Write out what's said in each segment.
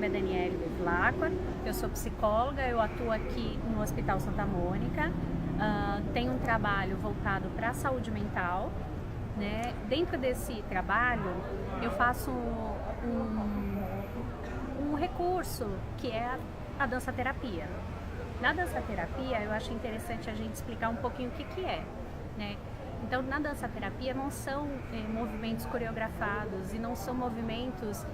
nome é Daniele Bevilacqua, eu sou psicóloga, eu atuo aqui no Hospital Santa Mônica, tenho um trabalho voltado para a saúde mental, né? Dentro desse trabalho eu faço um recurso que é a dança-terapia. Na dança-terapia eu acho interessante a gente explicar um pouquinho o que é, né? Então, na dança-terapia não são movimentos coreografados e não são movimentos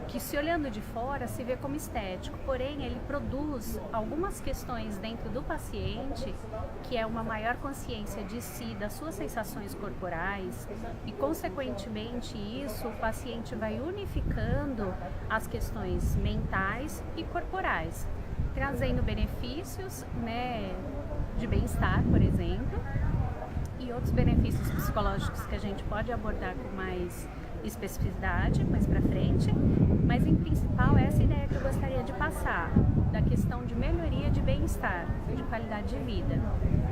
que, se olhando de fora, se vê como estético. Porém, ele produz algumas questões dentro do paciente, que é uma maior consciência de si, das suas sensações corporais, e, consequentemente, isso, o paciente vai unificando as questões mentais e corporais, trazendo benefícios, né, de bem-estar, por exemplo, e outros benefícios psicológicos que a gente pode abordar com mais especificidade mais para frente, mas em principal essa ideia que eu gostaria de passar, da questão de melhoria de bem-estar, de qualidade de vida.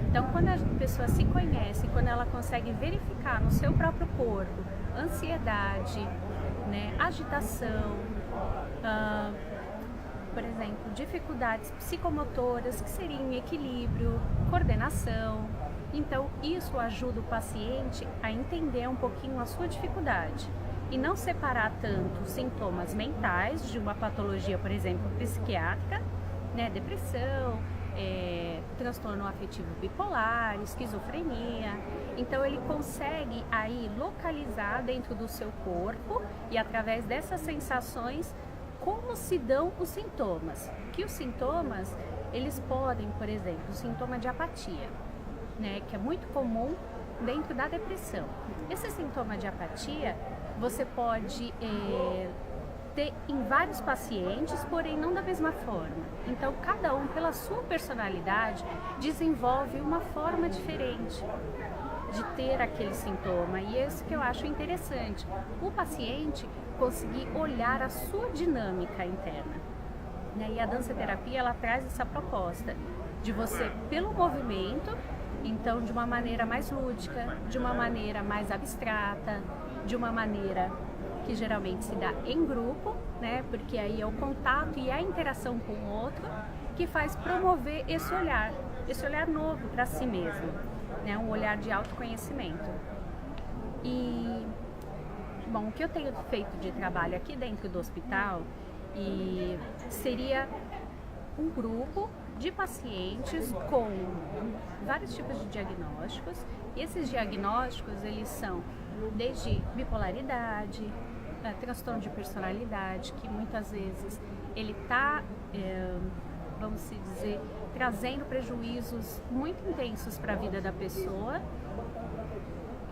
Então, quando a pessoa se conhece, quando ela consegue verificar no seu próprio corpo ansiedade, né, agitação, por exemplo, dificuldades psicomotoras, que seriam equilíbrio, coordenação. Então, isso ajuda o paciente a entender um pouquinho a sua dificuldade e não separar tanto sintomas mentais de uma patologia, por exemplo, psiquiátrica, né, depressão, transtorno afetivo bipolar, esquizofrenia. Então, ele consegue aí localizar dentro do seu corpo e, através dessas sensações, como se dão os sintomas. Que os sintomas, eles podem, por exemplo, o sintoma de apatia, né, que é muito comum dentro da depressão. Esse sintoma de apatia você pode ter em vários pacientes, porém não da mesma forma. Então, cada um, pela sua personalidade, desenvolve uma forma diferente de ter aquele sintoma, e isso que eu acho interessante, o paciente conseguir olhar a sua dinâmica interna, né? E a dança-terapia, ela traz essa proposta de você, pelo movimento, então de uma maneira mais lúdica, de uma maneira mais abstrata, de uma maneira que geralmente se dá em grupo, né? Porque aí é o contato e a interação com o outro que faz promover esse olhar novo para si mesmo, né? Um olhar de autoconhecimento. E, bom, o que eu tenho feito de trabalho aqui dentro do hospital seria um grupo de pacientes com vários tipos de diagnósticos. E esses diagnósticos, eles são desde bipolaridade, transtorno de personalidade, que muitas vezes ele está, vamos dizer, trazendo prejuízos muito intensos para a vida da pessoa,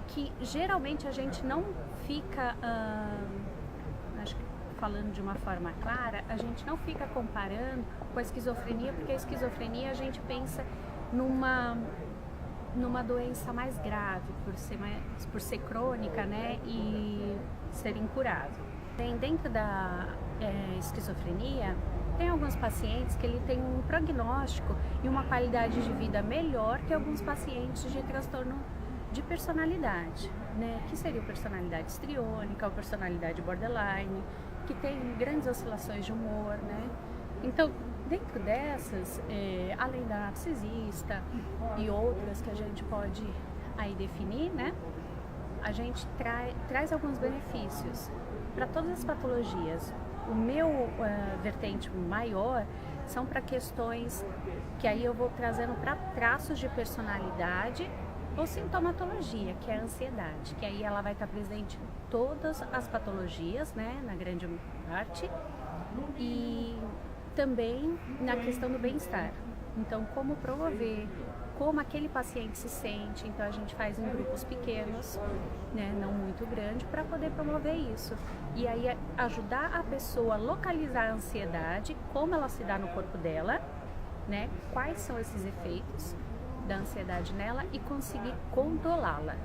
que geralmente a gente não fica, acho que falando de uma forma clara, a gente não fica comparando com a esquizofrenia, porque a esquizofrenia a gente pensa numa doença mais grave, por ser crônica, né, e ser incurável. Dentro da esquizofrenia, tem alguns pacientes que ele tem um prognóstico e uma qualidade de vida melhor que alguns pacientes de transtorno de personalidade, né, que seria a personalidade histriônica, a personalidade borderline, que tem grandes oscilações de humor, né. Então, dentro dessas, além da narcisista e outras que a gente pode aí definir, né, a gente traz alguns benefícios para todas as patologias. O meu vertente maior são para questões que aí eu vou trazendo para traços de personalidade ou sintomatologia, que é a ansiedade, que aí ela vai estar presente em todas as patologias, né, na grande parte, e também na questão do bem-estar. Então, como promover, como aquele paciente se sente. Então, a gente faz em grupos pequenos, né, não muito grande, para poder promover isso. E aí, ajudar a pessoa a localizar a ansiedade, como ela se dá no corpo dela, né, quais são esses efeitos da ansiedade nela e conseguir controlá-la.